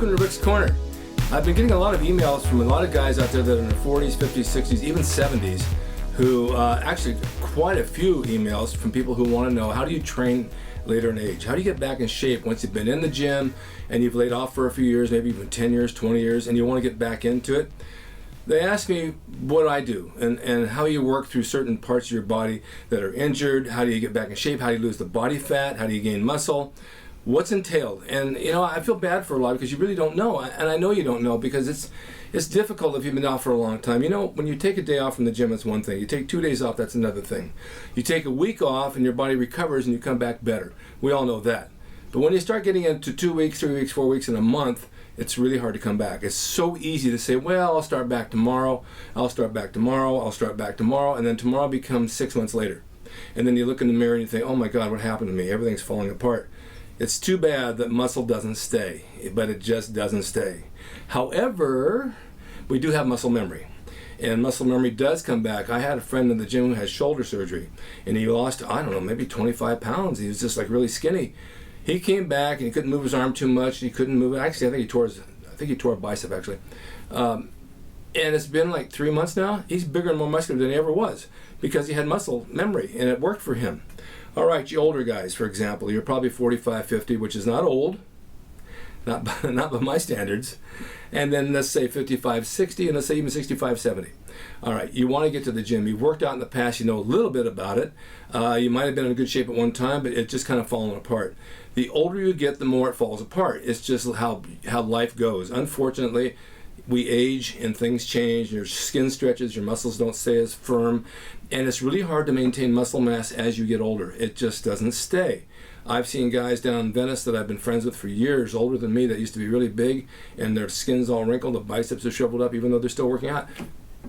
Welcome to Rick's Corner. I've been getting a lot of emails from a lot of guys out there that are in their 40s, 50s, 60s, even 70s, who actually quite a few emails from people who want to know, how do you train later in age? How do you get back in shape once you've been in the gym and you've laid off for a few years, maybe even 10 years, 20 years, and you want to get back into it? They ask me what I do and how you work through certain parts of your body that are injured. How do you get back in shape? How do you lose the body fat? How do you gain muscle? What's entailed? And you know, I feel bad for a lot because you really don't know, and I know you don't know because it's difficult if you've been off for a long time. You know, when you take a day off from the gym, that's one thing. You take 2 days off, that's another thing. You take a week off and your body recovers and you come back better. We all know that. But when you start getting into 2 weeks, 3 weeks, 4 weeks, and a month, it's really hard to come back. It's so easy to say, well, I'll start back tomorrow, I'll start back tomorrow, I'll start back tomorrow, and then tomorrow becomes 6 months later. And then you look in the mirror and you think, oh my God, what happened to me? Everything's falling apart. It's too bad that muscle doesn't stay, but it just doesn't stay. However, we do have muscle memory, and muscle memory does come back. I had a friend in the gym who had shoulder surgery, and he lost, I don't know, maybe 25 pounds. He was just like really skinny. He came back and he couldn't move his arm too much. He couldn't move it. Actually, I think he tore a bicep actually. And it's been like 3 months now. He's bigger and more muscular than he ever was because he had muscle memory and it worked for him. All right, you older guys, for example, you're probably 45, 50, which is not old, not by my standards. And then let's say 55, 60, and let's say even 65, 70. All right, you want to get to the gym. You've worked out in the past, you know a little bit about it. You might have been in good shape at one time, but it's just kind of fallen apart. The older you get, the more it falls apart. It's just how life goes. Unfortunately, we age and things change. Your skin stretches, your muscles don't stay as firm, and it's really hard to maintain muscle mass as you get older. It just doesn't stay. I've seen guys down in Venice that I've been friends with for years, older than me, that used to be really big, and their skin's all wrinkled, the biceps are shriveled up, even though they're still working out.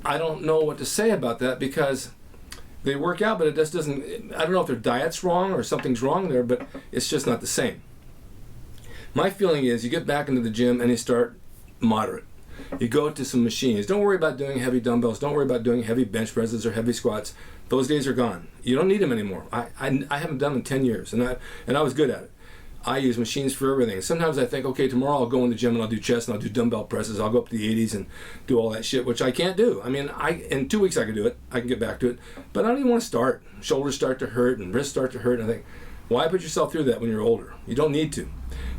I don't know what to say about that because they work out, but it just doesn't, I don't know if their diet's wrong or something's wrong there, but it's just not the same. My feeling is you get back into the gym and you start moderate. You go to some machines. Don't worry about doing heavy dumbbells. Don't worry about doing heavy bench presses or heavy squats. Those days are gone. You don't need them anymore. I haven't done them in 10 years, and I was good at it. I use machines for everything. Sometimes I think, okay, tomorrow I'll go in the gym and I'll do chest and I'll do dumbbell presses. I'll go up to the 80s and do all that shit, which I can't do. I mean, in 2 weeks I can do it. I can get back to it. But I don't even want to start. Shoulders start to hurt and wrists start to hurt. And I think, why put yourself through that when you're older? You don't need to.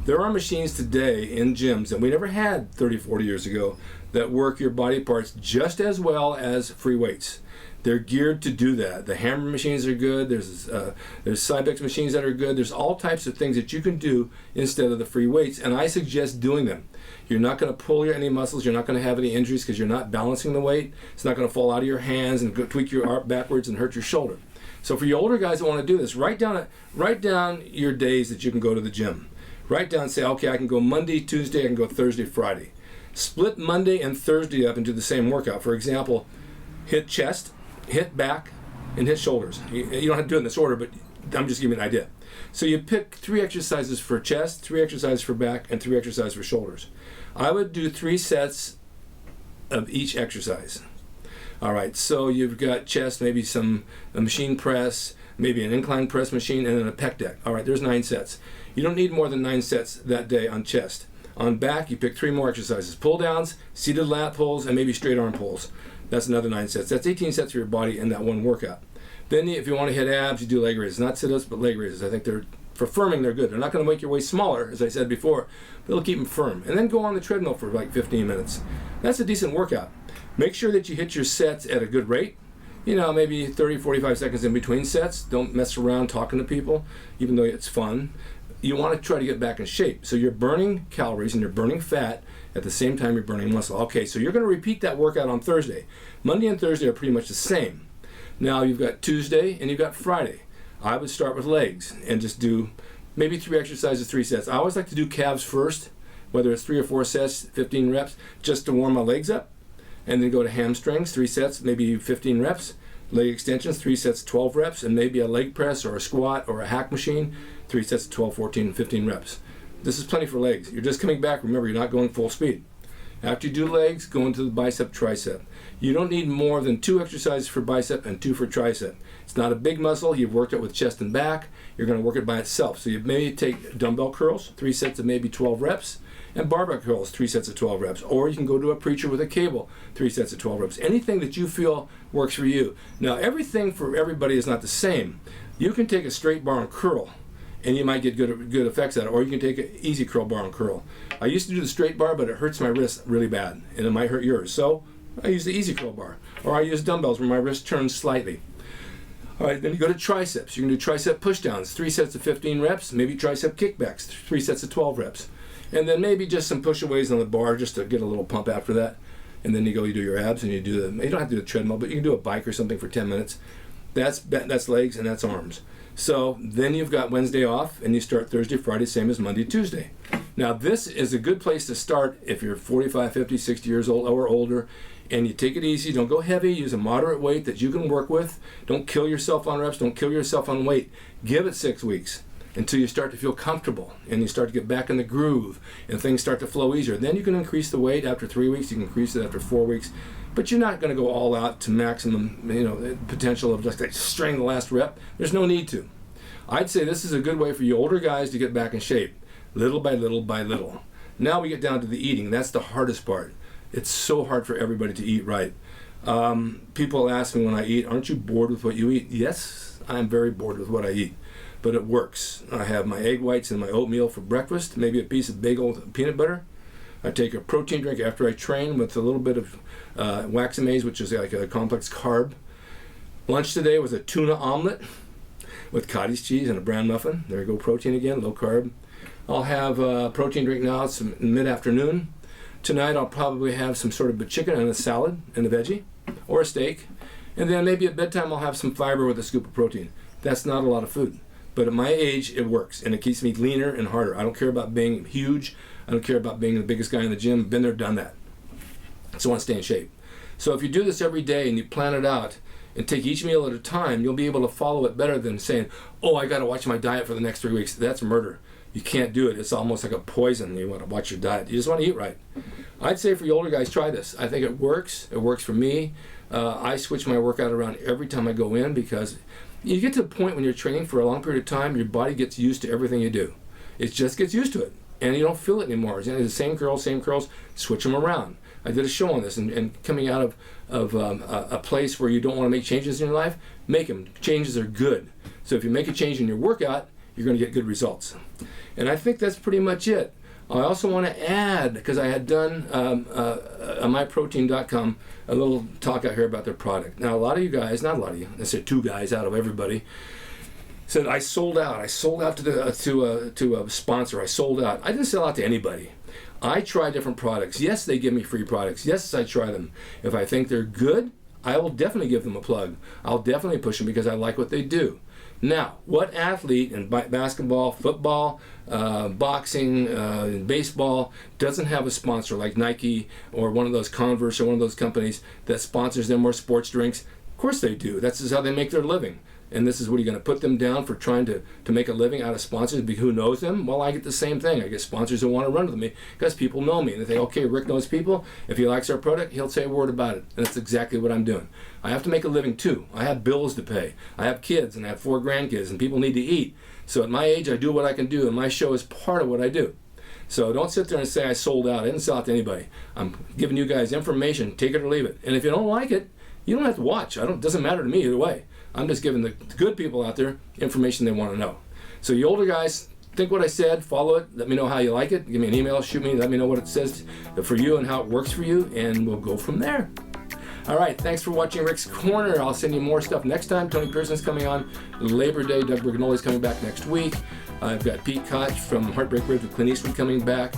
There are machines today in gyms that we never had 30, 40 years ago that work your body parts just as well as free weights. They're geared to do that. The hammer machines are good. There's Cybex machines that are good. There's all types of things that you can do instead of the free weights, and I suggest doing them. You're not going to pull any muscles. You're not going to have any injuries because you're not balancing the weight. It's not going to fall out of your hands and tweak your arm backwards and hurt your shoulder. So for you older guys that want to do this, write down your days that you can go to the gym. Write down, say, okay, I can go Monday, Tuesday, I can go Thursday, Friday. Split Monday and Thursday up into the same workout. For example, hit chest, hit back, and hit shoulders. You don't have to do it in this order, but I'm just giving you an idea. So you pick 3 exercises for chest, 3 exercises for back, and 3 exercises for shoulders. I would do 3 sets of each exercise. All right, so you've got chest, maybe a machine press, maybe an incline press machine, and then a pec deck. All right, there's 9 sets. You don't need more than 9 sets that day on chest. On back, you pick 3 more exercises. Pull downs, seated lat pulls, and maybe straight arm pulls. That's another 9 sets. That's 18 sets for your body in that one workout. Then if you want to hit abs, you do leg raises. Not sit-ups, but leg raises. I think for firming, they're good. They're not going to make your waist smaller, as I said before, but they'll keep them firm. And then go on the treadmill for like 15 minutes. That's a decent workout. Make sure that you hit your sets at a good rate. You know, maybe 30, 45 seconds in between sets. Don't mess around talking to people, even though it's fun. You want to try to get back in shape. So you're burning calories and you're burning fat at the same time you're burning muscle. Okay, so you're going to repeat that workout on Thursday. Monday and Thursday are pretty much the same. Now you've got Tuesday and you've got Friday. I would start with legs and just do maybe 3 exercises, 3 sets. I always like to do calves first, whether it's 3 or 4 sets, 15 reps, just to warm my legs up. And then go to hamstrings, 3 sets, maybe 15 reps. Leg extensions, 3 sets, 12 reps, and maybe a leg press or a squat or a hack machine, 3 sets of 12, 14, 15 reps. This is plenty for legs. You're just coming back. Remember, you're not going full speed. After you do legs, go into the bicep tricep. You don't need more than 2 exercises for bicep and 2 for tricep. It's not a big muscle. You've worked it with chest and back. You're going to work it by itself. So you maybe take dumbbell curls, 3 sets of maybe 12 reps, And barbell curls, 3 sets of 12 reps. Or you can go to a preacher with a cable, 3 sets of 12 reps. Anything that you feel works for you. Now, everything for everybody is not the same. You can take a straight bar and curl, and you might get good effects at it. Or you can take an easy curl bar and curl. I used to do the straight bar, but it hurts my wrist really bad, and it might hurt yours. So I use the easy curl bar. Or I use dumbbells where my wrist turns slightly. All right, then you go to triceps. You can do tricep pushdowns, 3 sets of 15 reps, maybe tricep kickbacks, 3 sets of 12 reps. And then maybe just some push-aways on the bar just to get a little pump after that. And then you do your abs, and you don't have to do the treadmill, but you can do a bike or something for 10 minutes. That's legs and that's arms. So then you've got Wednesday off, and you start Thursday, Friday, same as Monday, Tuesday. Now this is a good place to start if you're 45, 50, 60 years old or older, and you take it easy. Don't go heavy. Use a moderate weight that you can work with. Don't kill yourself on reps. Don't kill yourself on weight. Give it 6 weeks until you start to feel comfortable and you start to get back in the groove and things start to flow easier. Then you can increase the weight after 3 weeks. You can increase it after 4 weeks. But you're not going to go all out to maximum potential of just like straining the last rep. There's no need to. I'd say this is a good way for you older guys to get back in shape, little by little by little. Now we get down to the eating. That's the hardest part. It's so hard for everybody to eat right. People ask me when I eat, aren't you bored with what you eat? Yes, I'm very bored with what I eat, but it works. I have my egg whites and my oatmeal for breakfast, maybe a piece of bagel with peanut butter. I take a protein drink after I train with a little bit of Waxamaze, which is like a complex carb. Lunch today was a tuna omelet with cottage cheese and a bran muffin. There you go, protein again, low carb. I'll have a protein drink now. It's mid-afternoon. Tonight I'll probably have some sort of a chicken and a salad and a veggie or a steak. And then maybe at bedtime I'll have some fiber with a scoop of protein. That's not a lot of food. But at my age, it works, and it keeps me leaner and harder. I don't care about being huge. I don't care about being the biggest guy in the gym. Been there, done that. So I want to stay in shape. So if you do this every day and you plan it out and take each meal at a time, you'll be able to follow it better than saying, oh, I got to watch my diet for the next 3 weeks. That's murder. You can't do it. It's almost like a poison. You want to watch your diet. You just want to eat right. I'd say for you older guys, try this. I think it works. It works for me. I switch my workout around every time I go in because you get to the point when you're training for a long period of time, your body gets used to everything you do. It just gets used to it, and you don't feel it anymore. It's the same curls, switch them around. I did a show on this, and coming out of a place where you don't want to make changes in your life, make them. Changes are good. So if you make a change in your workout, you're going to get good results. And I think that's pretty much it. I also want to add, because I had done on myprotein.com a little talk out here about their product. Now, a lot of you guys, not a lot of you, I said 2 guys out of everybody, said I sold out. I sold out to a sponsor. I sold out. I didn't sell out to anybody. I try different products. Yes, they give me free products. Yes, I try them. If I think they're good, I will definitely give them a plug. I'll definitely push them because I like what they do. Now, what athlete in basketball, football, boxing, baseball doesn't have a sponsor like Nike or one of those Converse or one of those companies that sponsors them or sports drinks? Of course they do. That's just how they make their living. And this is what you're going to put them down for trying to make a living out of sponsors. Who knows them? Well, I get the same thing. I get sponsors who want to run with me because people know me. And they think, okay, Rick knows people. If he likes our product, he'll say a word about it. And that's exactly what I'm doing. I have to make a living too. I have bills to pay. I have kids and I have 4 grandkids and people need to eat. So at my age, I do what I can do, and my show is part of what I do. So don't sit there and say I sold out. I didn't sell out to anybody. I'm giving you guys information. Take it or leave it. And if you don't like it, you don't have to watch. It doesn't matter to me either way. I'm just giving the good people out there information they want to know. So you older guys, think what I said, follow it, let me know how you like it, give me an email, shoot me, let me know what it says for you and how it works for you, and we'll go from there. All right, thanks for watching Rick's Corner. I'll send you more stuff next time. Tony Pearson's coming on Labor Day. Doug Brignoli's coming back next week. I've got Pete Koch from Heartbreak Ribs with Clint Eastwood coming back.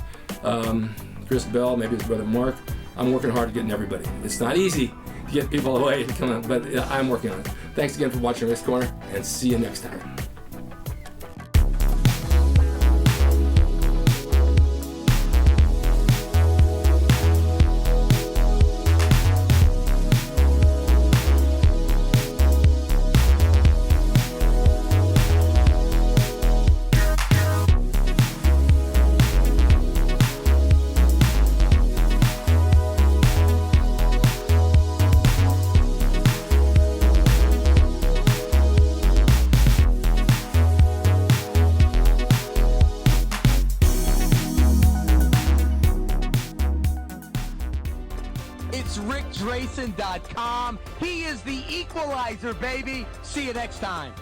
Chris Bell, maybe his brother Mark. I'm working hard to getting everybody. It's not easy to get people away to come on, but I'm working on it. Thanks again for watching Rick's Corner, and see you next time. GeorgeRacing.com. He is the equalizer, baby. See you next time.